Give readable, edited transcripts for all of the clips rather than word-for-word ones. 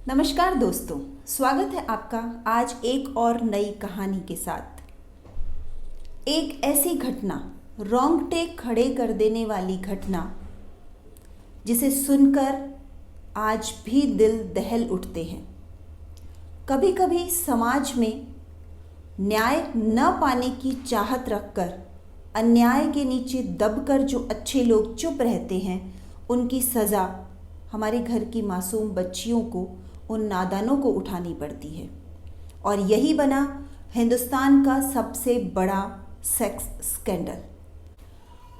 नमस्कार दोस्तों, स्वागत है आपका आज एक और नई कहानी के साथ। एक ऐसी घटना, रोंगटे खड़े कर देने वाली घटना, जिसे सुनकर आज भी दिल दहल उठते हैं। कभी कभी समाज में न्याय न पाने की चाहत रखकर अन्याय के नीचे दबकर जो अच्छे लोग चुप रहते हैं, उनकी सज़ा हमारे घर की मासूम बच्चियों को, उन नादानों को उठानी पड़ती है। और यही बना हिंदुस्तान का सबसे बड़ा सेक्स स्कैंडल।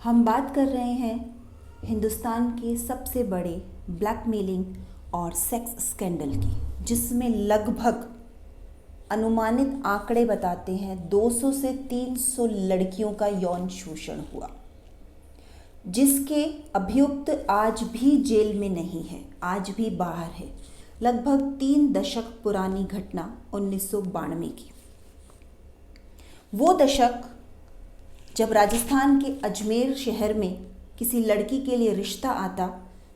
हम बात कर रहे हैं हिंदुस्तान के सबसे बड़े ब्लैकमेलिंग और सेक्स स्कैंडल की, जिसमें लगभग अनुमानित आंकड़े बताते हैं 200 से 300 लड़कियों का यौन शोषण हुआ, जिसके अभियुक्त आज भी जेल में नहीं है, आज भी बाहर है। लगभग 3 दशक पुरानी घटना 1992 की। वो दशक जब राजस्थान के अजमेर शहर में किसी लड़की के लिए रिश्ता आता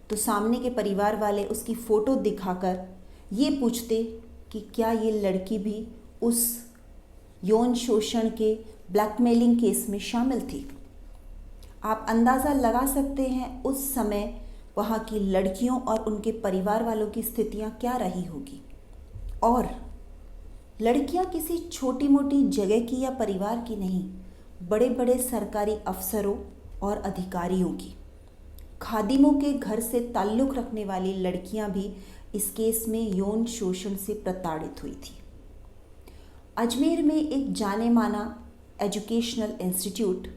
तो सामने के परिवार वाले उसकी फ़ोटो दिखाकर ये पूछते कि क्या ये लड़की भी उस यौन शोषण के ब्लैकमेलिंग केस में शामिल थी। आप अंदाज़ा लगा सकते हैं उस समय वहाँ की लड़कियों और उनके परिवार वालों की स्थितियाँ क्या रही होगी। और लड़कियाँ किसी छोटी मोटी जगह की या परिवार की नहीं, बड़े बड़े सरकारी अफसरों और अधिकारियों की, खादिमों के घर से ताल्लुक़ रखने वाली लड़कियाँ भी इस केस में यौन शोषण से प्रताड़ित हुई थी। अजमेर में एक जाने माना एजुकेशनल इंस्टीट्यूट,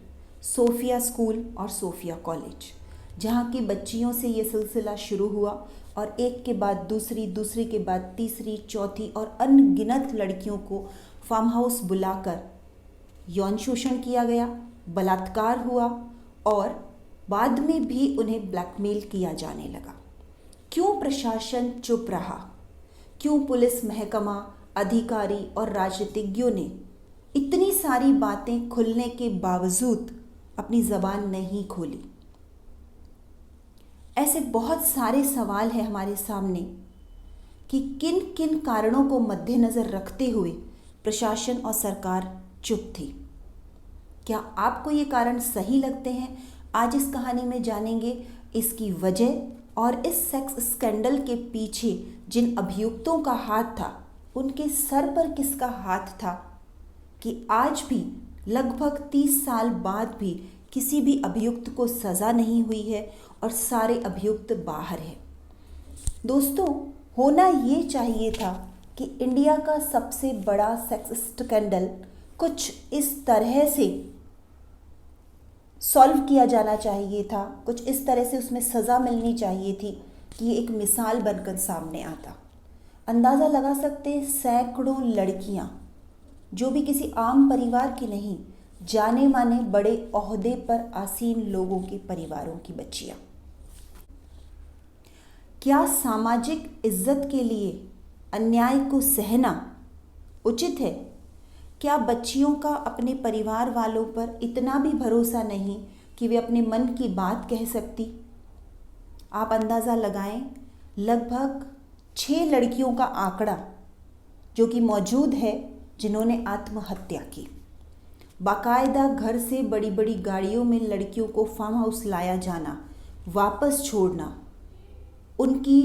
सोफिया स्कूल और सोफिया कॉलेज, जहाँ की बच्चियों से ये सिलसिला शुरू हुआ और एक के बाद दूसरी, दूसरी के बाद तीसरी, चौथी और अनगिनत लड़कियों को फार्म हाउस बुलाकर यौन शोषण किया गया, बलात्कार हुआ और बाद में भी उन्हें ब्लैकमेल किया जाने लगा। क्यों प्रशासन चुप रहा? क्यों पुलिस महकमा, अधिकारी और राजनीतिज्ञों ने इतनी सारी बातें खुलने के बावजूद अपनी ज़बान नहीं खोली? ऐसे बहुत सारे सवाल हैं हमारे सामने कि किन किन कारणों को मद्देनज़र रखते हुए प्रशासन और सरकार चुप थी। क्या आपको ये कारण सही लगते हैं? आज इस कहानी में जानेंगे इसकी वजह और इस सेक्स स्कैंडल के पीछे जिन अभियुक्तों का हाथ था, उनके सर पर किसका हाथ था कि आज भी लगभग 30 साल बाद भी किसी भी अभियुक्त को सज़ा नहीं हुई है और सारे अभियुक्त बाहर हैं। दोस्तों, होना ये चाहिए था कि इंडिया का सबसे बड़ा सेक्स स्कैंडल कुछ इस तरह से सॉल्व किया जाना चाहिए था, कुछ इस तरह से उसमें सज़ा मिलनी चाहिए थी कि ये एक मिसाल बनकर सामने आता। अंदाज़ा लगा सकते, सैकड़ों लड़कियां जो भी किसी आम परिवार की नहीं, जाने माने बड़े ओहदे पर आसीन लोगों के परिवारों की बच्चियां। क्या सामाजिक इज्जत के लिए अन्याय को सहना उचित है? क्या बच्चियों का अपने परिवार वालों पर इतना भी भरोसा नहीं कि वे अपने मन की बात कह सकती? आप अंदाज़ा लगाएं, लगभग 6 लड़कियों का आंकड़ा जो कि मौजूद है जिन्होंने आत्महत्या की। बाकायदा घर से बड़ी बड़ी गाड़ियों में लड़कियों को फार्म हाउस लाया जाना, वापस छोड़ना, उनकी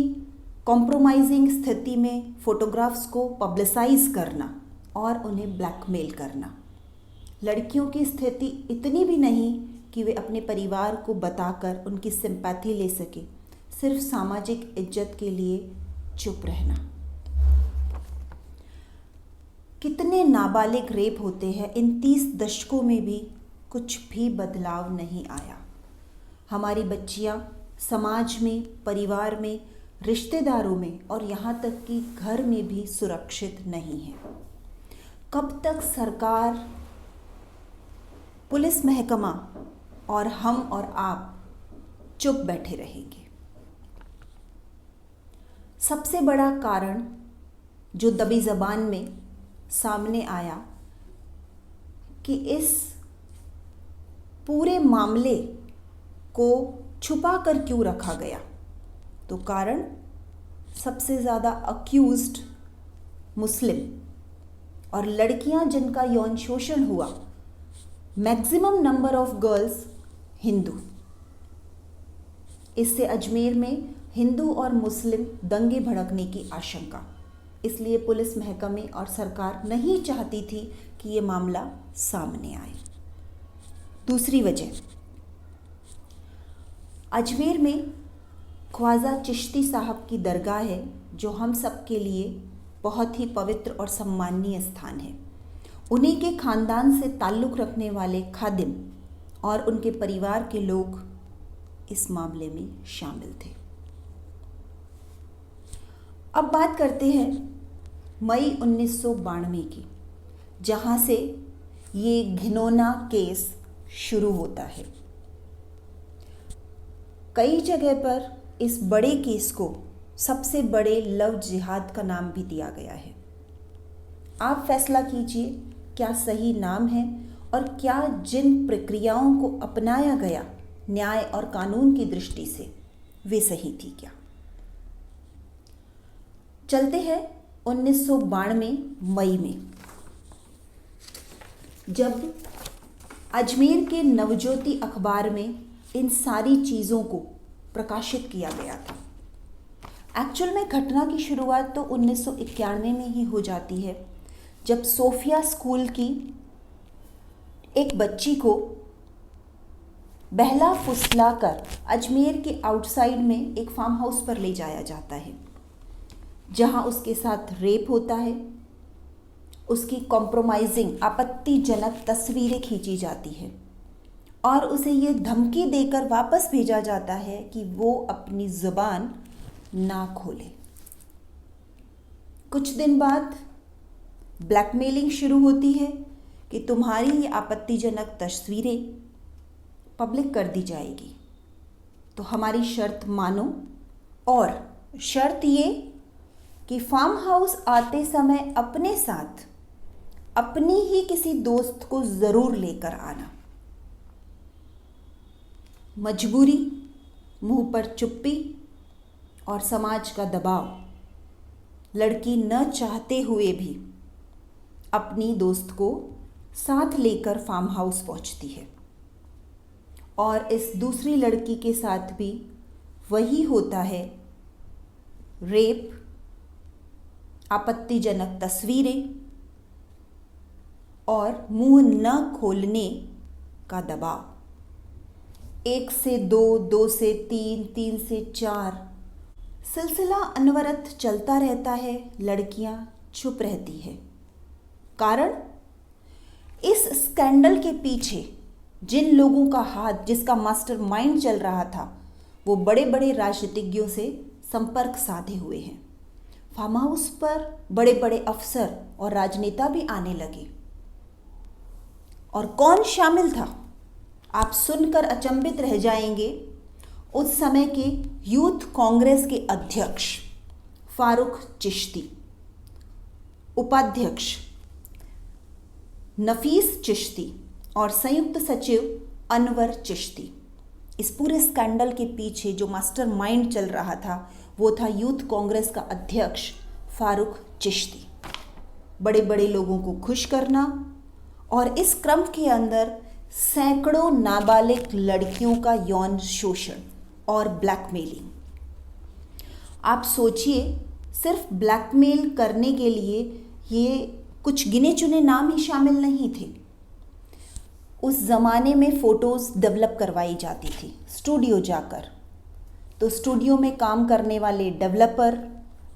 कॉम्प्रोमाइजिंग स्थिति में फ़ोटोग्राफ्स को पब्लिसाइज करना और उन्हें ब्लैकमेल करना। लड़कियों की स्थिति इतनी भी नहीं कि वे अपने परिवार को बताकर उनकी सिंपैथी ले सके, सिर्फ सामाजिक इज्जत के लिए चुप रहना। कितने नाबालिग रेप होते हैं, इन 30 दशकों में भी कुछ भी बदलाव नहीं आया। हमारी बच्चियां समाज में, परिवार में, रिश्तेदारों में और यहाँ तक कि घर में भी सुरक्षित नहीं है। कब तक सरकार, पुलिस महकमा और हम और आप चुप बैठे रहेंगे? सबसे बड़ा कारण जो दबी ज़बान में सामने आया कि इस पूरे मामले को छुपा कर क्यों रखा गया, तो कारण सबसे ज़्यादा अक्यूज्ड मुस्लिम और लड़कियां जिनका यौन शोषण हुआ, maximum number of girls Hindu. इससे अजमेर में हिंदू और मुस्लिम दंगे भड़कने की आशंका, इसलिए पुलिस महकमे और सरकार नहीं चाहती थी कि ये मामला सामने आए। दूसरी वजह, अजमेर में ख्वाजा चिश्ती साहब की दरगाह है, जो हम सब के लिए बहुत ही पवित्र और सम्माननीय स्थान है। उन्हीं के खानदान से ताल्लुक़ रखने वाले खादिम और उनके परिवार के लोग इस मामले में शामिल थे। अब बात करते हैं मई 1992 की, जहां से ये घिनौना केस शुरू होता है। कई जगह पर इस बड़े केस को सबसे बड़े लव जिहाद का नाम भी दिया गया है। आप फैसला कीजिए क्या सही नाम है और क्या जिन प्रक्रियाओं को अपनाया गया न्याय और कानून की दृष्टि से वे सही थी क्या। चलते हैं 1992 मई में, जब अजमेर के नवज्योति अखबार में इन सारी चीज़ों को प्रकाशित किया गया था। एक्चुअल में घटना की शुरुआत तो 1991 में ही हो जाती है, जब सोफिया स्कूल की एक बच्ची को बहला फुसला कर अजमेर के आउटसाइड में एक फार्म हाउस पर ले जाया जाता है, जहां उसके साथ रेप होता है। उसकी कॉम्प्रोमाइजिंग आपत्तिजनक तस्वीरें खींची जाती है और उसे ये धमकी देकर वापस भेजा जाता है कि वो अपनी ज़ुबान ना खोले। कुछ दिन बाद ब्लैकमेलिंग शुरू होती है कि तुम्हारी ये आपत्तिजनक तस्वीरें पब्लिक कर दी जाएगी, तो हमारी शर्त मानो, और शर्त ये कि फार्म हाउस आते समय अपने साथ अपनी ही किसी दोस्त को ज़रूर लेकर आना। मजबूरी, मुंह पर चुप्पी और समाज का दबाव लड़की न चाहते हुए भी अपनी दोस्त को साथ लेकर फार्म हाउस पहुंचती है, और इस दूसरी लड़की के साथ भी वही होता है। रेप, आपत्तिजनक तस्वीरें और मुंह न खोलने का दबाव। 1 से 2, 2 से 3, 3 से 4 सिलसिला अनवरत चलता रहता है। लड़कियां चुप रहती है। कारण, इस स्कैंडल के पीछे जिन लोगों का हाथ, जिसका मास्टरमाइंड चल रहा था, वो बड़े बड़े राजनीतिज्ञों से संपर्क साधे हुए हैं। फार्म हाउस पर बड़े बड़े अफसर और राजनेता भी आने लगे। और कौन शामिल था, आप सुनकर अचंभित रह जाएंगे। उस समय के यूथ कांग्रेस के अध्यक्ष फारूक चिश्ती, उपाध्यक्ष नफीस चिश्ती और संयुक्त सचिव अनवर चिश्ती। इस पूरे स्कैंडल के पीछे जो मास्टरमाइंड चल रहा था वो था यूथ कांग्रेस का अध्यक्ष फारूक चिश्ती। बड़े बड़े लोगों को खुश करना, और इस क्रम के अंदर सैकड़ों नाबालिग लड़कियों का यौन शोषण और ब्लैकमेलिंग। आप सोचिए, सिर्फ ब्लैकमेल करने के लिए ये कुछ गिने चुने नाम ही शामिल नहीं थे। उस ज़माने में फ़ोटोज़ डेवलप करवाई जाती थी स्टूडियो जाकर। तो स्टूडियो में काम करने वाले डेवलपर,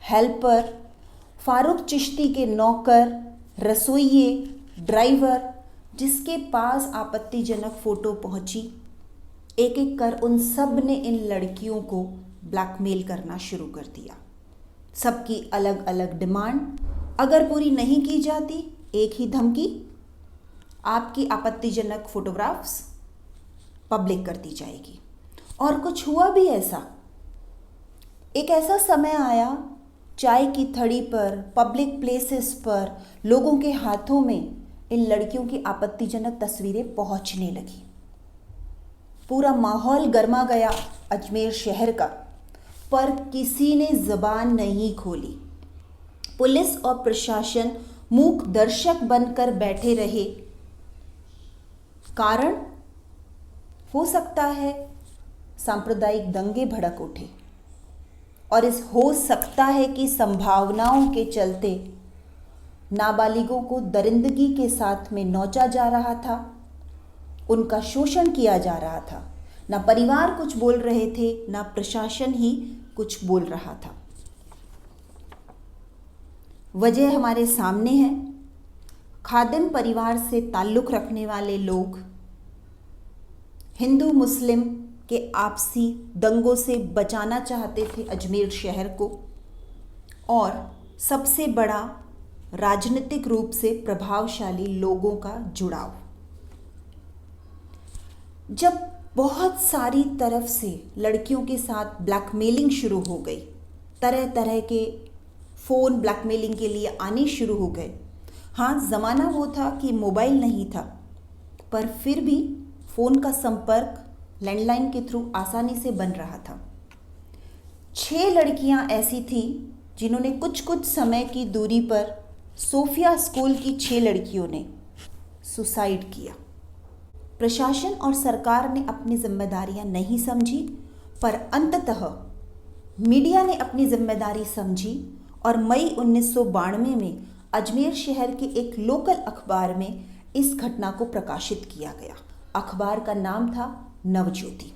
हेल्पर, फारूक चिश्ती के नौकर, रसोइये, ड्राइवर, जिसके पास आपत्तिजनक फ़ोटो पहुंची, एक एक कर उन सब ने इन लड़कियों को ब्लैकमेल करना शुरू कर दिया। सबकी अलग अलग डिमांड, अगर पूरी नहीं की जाती एक ही धमकी, आपकी आपत्तिजनक फ़ोटोग्राफ्स पब्लिक कर दी जाएगी। और कुछ हुआ भी ऐसा। एक ऐसा समय आया, चाय की थड़ी पर, पब्लिक प्लेसेस पर लोगों के हाथों में इन लड़कियों की आपत्तिजनक तस्वीरें पहुंचने लगी। पूरा माहौल गर्मा गया अजमेर शहर का, पर किसी ने जबान नहीं खोली। पुलिस और प्रशासन मूक दर्शक बनकर बैठे रहे। कारण हो सकता है सांप्रदायिक दंगे भड़क उठे, और इस हो सकता है कि संभावनाओं के चलते नाबालिगों को दरिंदगी के साथ में नौचा जा रहा था, उनका शोषण किया जा रहा था। ना परिवार कुछ बोल रहे थे, ना प्रशासन ही कुछ बोल रहा था। वजह हमारे सामने है। खादिम परिवार से ताल्लुक़ रखने वाले लोग हिंदू मुस्लिम के आपसी दंगों से बचाना चाहते थे अजमेर शहर को, और सबसे बड़ा राजनीतिक रूप से प्रभावशाली लोगों का जुड़ाव। जब बहुत सारी तरफ से लड़कियों के साथ ब्लैकमेलिंग शुरू हो गई, तरह तरह के फ़ोन ब्लैकमेलिंग के लिए आने शुरू हो गए। हाँ, ज़माना वो था कि मोबाइल नहीं था, पर फिर भी फ़ोन का संपर्क लैंडलाइन के थ्रू आसानी से बन रहा था। 6 लड़कियां ऐसी थीं जिन्होंने कुछ कुछ समय की दूरी पर सोफिया स्कूल की 6 लड़कियों ने सुसाइड किया। प्रशासन और सरकार ने अपनी जिम्मेदारियां नहीं समझी, पर अंततः मीडिया ने अपनी जिम्मेदारी समझी और मई 1992 में अजमेर शहर के एक लोकल अखबार में इस घटना को प्रकाशित किया गया। अखबार का नाम था नवज्योति।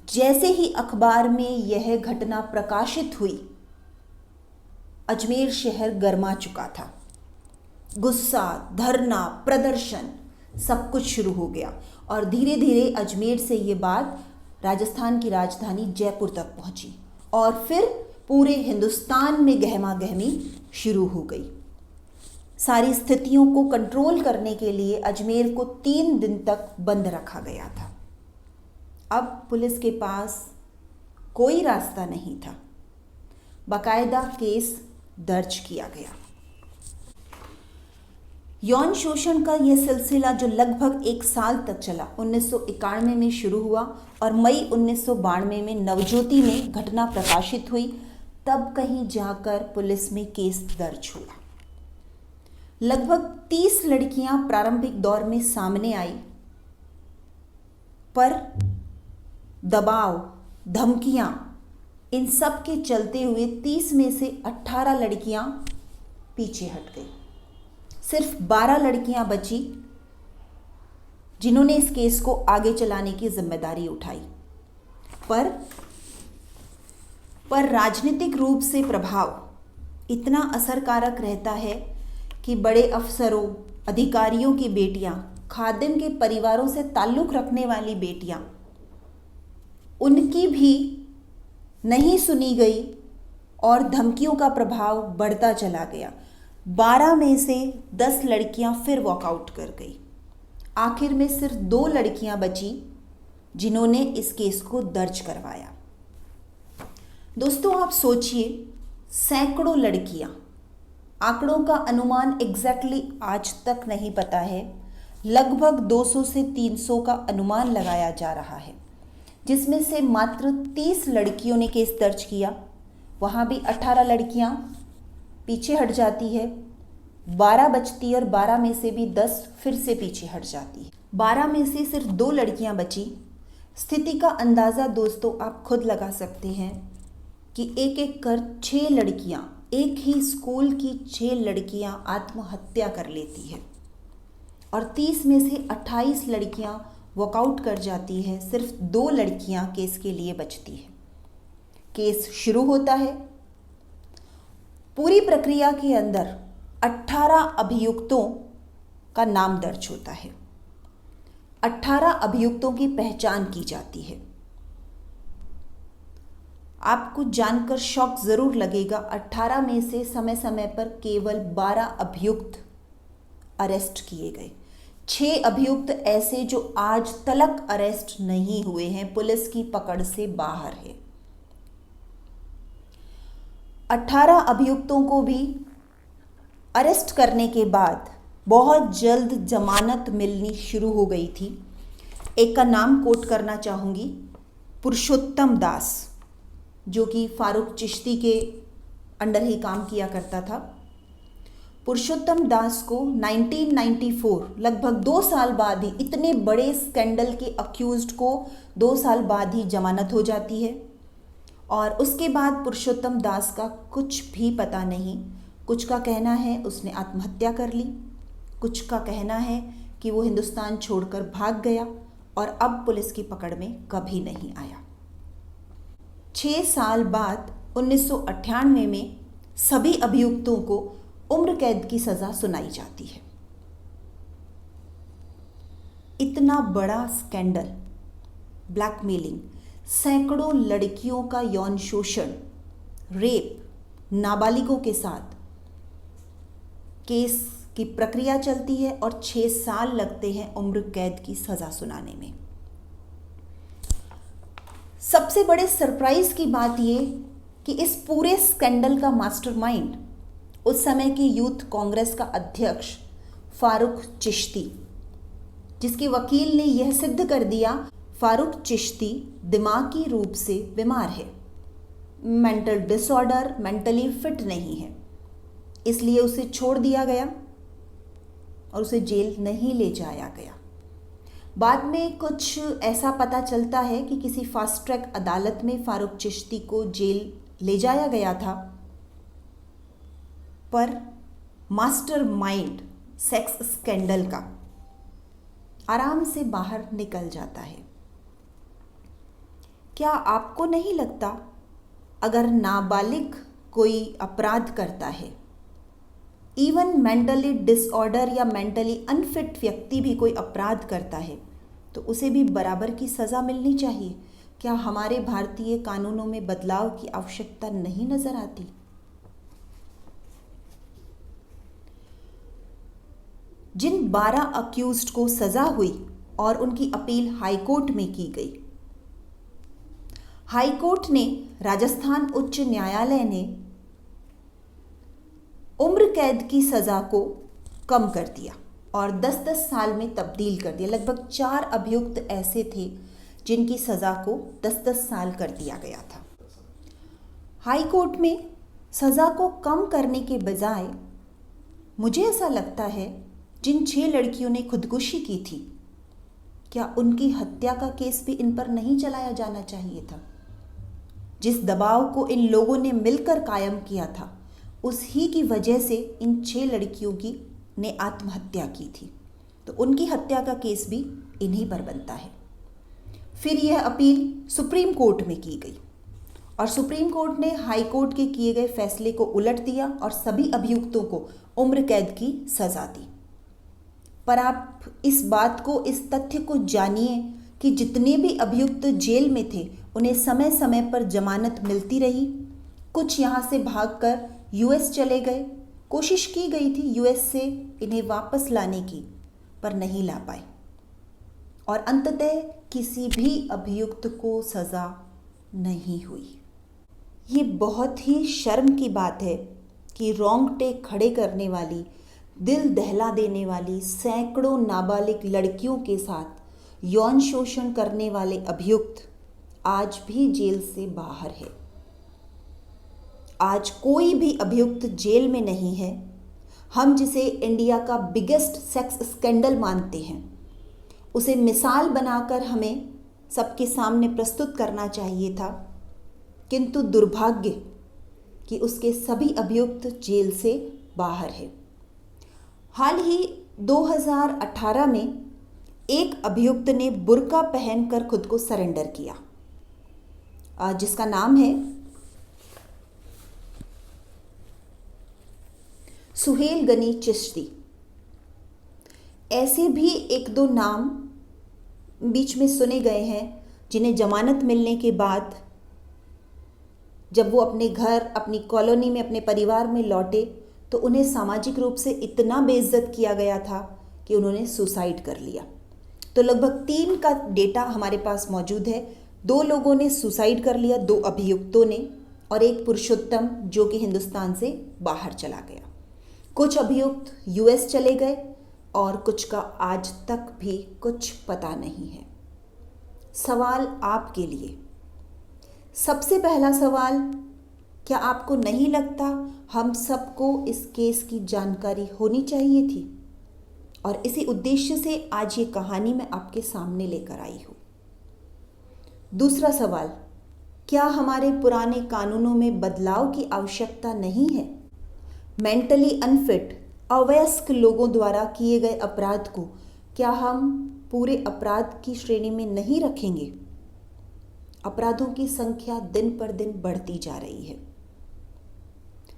जैसे ही अखबार में यह घटना प्रकाशित हुई, अजमेर शहर गर्मा चुका था। गुस्सा, धरना, प्रदर्शन सब कुछ शुरू हो गया, और धीरे धीरे अजमेर से ये बात राजस्थान की राजधानी जयपुर तक पहुंची, और फिर पूरे हिंदुस्तान में गहमा गहमी शुरू हो गई। सारी स्थितियों को कंट्रोल करने के लिए अजमेर को 3 दिन तक बंद रखा गया था। अब पुलिस के पास कोई रास्ता नहीं था। बाकायदा केस दर्ज किया गया। यौन शोषण का यह सिलसिला जो लगभग 1 साल तक चला, 1991 में शुरू हुआ और मई 1992 में नवज्योति में घटना प्रकाशित हुई। तब कहीं जाकर पुलिस में केस दर्ज हुआ। लगभग 30 लड़कियां प्रारंभिक दौर में सामने आई, पर दबाव, धमकियां, इन सब के चलते हुए 30 में से 18 लड़कियां पीछे हट गई। सिर्फ 12 लड़कियां बची जिन्होंने इस केस को आगे चलाने की जिम्मेदारी उठाई। पर राजनीतिक रूप से प्रभाव इतना असरकारक रहता है कि बड़े अफसरों, अधिकारियों की बेटियां, खादिम के परिवारों से ताल्लुक़ रखने वाली बेटियां, उनकी भी नहीं सुनी गई और धमकियों का प्रभाव बढ़ता चला गया। 12 में से 10 लड़कियां फिर वॉकआउट कर गई। आखिर में सिर्फ 2 लड़कियां बची जिन्होंने इस केस को दर्ज करवाया। दोस्तों, आप सोचिए, सैकड़ों लड़कियां, आंकड़ों का अनुमान एग्जैक्टली आज तक नहीं पता है, लगभग 200 से 300 का अनुमान लगाया जा रहा है, जिसमें से मात्र 30 लड़कियों ने केस दर्ज किया। वहाँ भी 18 लड़कियाँ पीछे हट जाती है, 12 बचती है और 12 में से भी 10 फिर से पीछे हट जाती है। 12 में से सिर्फ 2 लड़कियाँ बची। स्थिति का अंदाज़ा दोस्तों आप खुद लगा सकते हैं कि एक एक कर 6 लड़कियाँ, एक ही स्कूल की 6 लड़कियाँ आत्महत्या कर लेती है और 30 में से 28 लड़कियाँ वॉकआउट कर जाती है। सिर्फ 2 लड़कियाँ केस के लिए बचती है। केस शुरू होता है। पूरी प्रक्रिया के अंदर 18 अभियुक्तों का नाम दर्ज होता है। 18 अभियुक्तों की पहचान की जाती है। आपको जानकर शॉक ज़रूर लगेगा, 18 में से समय समय पर केवल 12 अभियुक्त अरेस्ट किए गए। 6 अभियुक्त ऐसे जो आज तक अरेस्ट नहीं हुए हैं, पुलिस की पकड़ से बाहर है। 18 अभियुक्तों को भी अरेस्ट करने के बाद बहुत जल्द जमानत मिलनी शुरू हो गई थी। एक का नाम कोट करना चाहूँगी, पुरुषोत्तम दास। जो कि फारूक चिश्ती के अंडर ही काम किया करता था। पुरुषोत्तम दास को 1994 लगभग 2 साल बाद ही, इतने बड़े स्कैंडल के अक्यूज्ड को 2 साल बाद ही जमानत हो जाती है और उसके बाद पुरुषोत्तम दास का कुछ भी पता नहीं। कुछ का कहना है उसने आत्महत्या कर ली, कुछ का कहना है कि वो हिंदुस्तान छोड़कर भाग गया और अब पुलिस की पकड़ में कभी नहीं आया। 6 साल बाद 1998 में सभी अभियुक्तों को उम्र कैद की सज़ा सुनाई जाती है। इतना बड़ा स्कैंडल, ब्लैकमेलिंग, सैकड़ों लड़कियों का यौन शोषण, रेप, नाबालिगों के साथ केस की प्रक्रिया चलती है और 6 साल लगते हैं उम्र कैद की सज़ा सुनाने में। सबसे बड़े सरप्राइज की बात ये कि इस पूरे स्कैंडल का मास्टरमाइंड उस समय के यूथ कांग्रेस का अध्यक्ष फारूक चिश्ती, जिसके वकील ने यह सिद्ध कर दिया फारूक चिश्ती दिमागी रूप से बीमार है, मेंटल डिसऑर्डर, मेंटली फिट नहीं है, इसलिए उसे छोड़ दिया गया और उसे जेल नहीं ले जाया गया। बाद में कुछ ऐसा पता चलता है कि किसी फास्ट ट्रैक अदालत में फारूक चिश्ती को जेल ले जाया गया था, पर मास्टरमाइंड सेक्स स्कैंडल का आराम से बाहर निकल जाता है। क्या आपको नहीं लगता अगर नाबालिग कोई अपराध करता है, इवन मेंटली डिसऑर्डर या मेंटली अनफिट व्यक्ति भी कोई अपराध करता है, तो उसे भी बराबर की सज़ा मिलनी चाहिए? क्या हमारे भारतीय कानूनों में बदलाव की आवश्यकता नहीं नजर आती? जिन 12 अक्यूज्ड को सजा हुई और उनकी अपील हाईकोर्ट में की गई, हाईकोर्ट ने, राजस्थान उच्च न्यायालय ने उम्र कैद की सजा को कम कर दिया और 10-10 साल में तब्दील कर दिया। लगभग 4 अभियुक्त ऐसे थे जिनकी सजा को 10-10 साल कर दिया गया था। हाई कोर्ट में सजा को कम करने के बजाय मुझे ऐसा लगता है जिन 6 लड़कियों ने खुदकुशी की थी, क्या उनकी हत्या का केस भी इन पर नहीं चलाया जाना चाहिए था? जिस दबाव को इन लोगों ने मिलकर कायम किया था, उस ही की वजह से इन 6 लड़कियों की ने आत्महत्या की थी, तो उनकी हत्या का केस भी इन्हीं पर बनता है। फिर यह अपील सुप्रीम कोर्ट में की गई और सुप्रीम कोर्ट ने हाई कोर्ट के किए गए फैसले को उलट दिया और सभी अभियुक्तों को उम्र कैद की सजा दी। पर आप इस बात को, इस तथ्य को जानिए कि जितने भी अभियुक्त जेल में थे उन्हें समय समय पर जमानत मिलती रही। कुछ यहाँ से भागकर यूएस चले गए, कोशिश की गई थी यूएस से इन्हें वापस लाने की, पर नहीं ला पाए और अंततः किसी भी अभियुक्त को सज़ा नहीं हुई। ये बहुत ही शर्म की बात है कि रोंगटे खड़े करने वाली, दिल दहला देने वाली सैकड़ों नाबालिग लड़कियों के साथ यौन शोषण करने वाले अभियुक्त आज भी जेल से बाहर है। आज कोई भी अभियुक्त जेल में नहीं है। हम जिसे इंडिया का बिगेस्ट सेक्स स्कैंडल मानते हैं, उसे मिसाल बनाकर हमें सबके सामने प्रस्तुत करना चाहिए था, किंतु दुर्भाग्य कि उसके सभी अभियुक्त जेल से बाहर है। हाल ही 2018 में एक अभियुक्त ने बुर्का पहनकर खुद को सरेंडर किया, जिसका नाम है सुहेल गनी चिश्ती। ऐसे भी 1-2 नाम बीच में सुने गए हैं जिन्हें जमानत मिलने के बाद जब वो अपने घर, अपनी कॉलोनी में, अपने परिवार में लौटे तो उन्हें सामाजिक रूप से इतना बेइज्जत किया गया था कि उन्होंने सुसाइड कर लिया। तो लगभग 3 का डेटा हमारे पास मौजूद है। 2 लोगों ने सुसाइड कर लिया, 2 अभियुक्तों ने, और एक पुरुषोत्तम जो कि हिंदुस्तान से बाहर चला गया। कुछ अभियुक्त यूएस चले गए और कुछ का आज तक भी कुछ पता नहीं है। सवाल आपके लिए, सबसे पहला सवाल, क्या आपको नहीं लगता हम सबको इस केस की जानकारी होनी चाहिए थी? और इसी उद्देश्य से आज ये कहानी मैं आपके सामने लेकर आई हूँ। दूसरा सवाल, क्या हमारे पुराने कानूनों में बदलाव की आवश्यकता नहीं है? मेंटली अनफिट, अवयस्क लोगों द्वारा किए गए अपराध को क्या हम पूरे अपराध की श्रेणी में नहीं रखेंगे? अपराधों की संख्या दिन पर दिन बढ़ती जा रही है।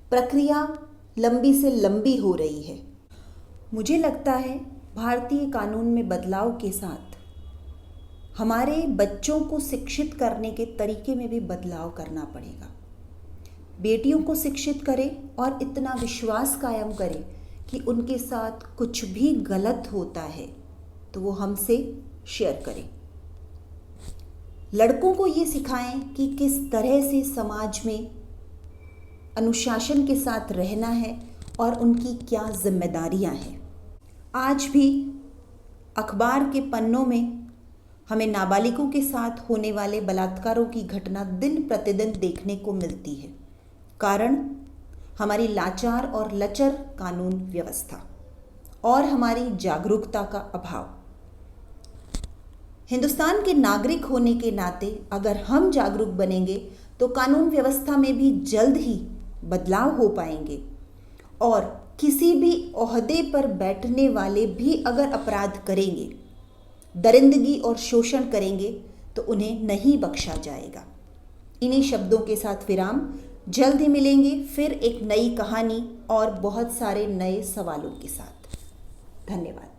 प्रक्रिया लंबी से लंबी हो रही है। मुझे लगता है भारतीय कानून में बदलाव के साथ हमारे बच्चों को शिक्षित करने के तरीके में भी बदलाव करना पड़ेगा। बेटियों को शिक्षित करें और इतना विश्वास कायम करें कि उनके साथ कुछ भी गलत होता है तो वो हमसे शेयर करें। लड़कों को ये सिखाएं कि किस तरह से समाज में अनुशासन के साथ रहना है और उनकी क्या जिम्मेदारियां हैं। आज भी अखबार के पन्नों में हमें नाबालिगों के साथ होने वाले बलात्कारों की घटना दिन प्रतिदिन देखने को मिलती है। कारण हमारी लाचार और लचर कानून व्यवस्था और हमारी जागरूकता का अभाव। हिंदुस्तान के नागरिक होने के नाते अगर हम जागरूक बनेंगे तो कानून व्यवस्था में भी जल्द ही बदलाव हो पाएंगे और किसी भी ओहदे पर बैठने वाले भी अगर अपराध करेंगे, दरिंदगी और शोषण करेंगे तो उन्हें नहीं बख्शा जाएगा। इन्हीं शब्दों के साथ विराम। जल्द ही मिलेंगे फिर एक नई कहानी और बहुत सारे नए सवालों के साथ। धन्यवाद।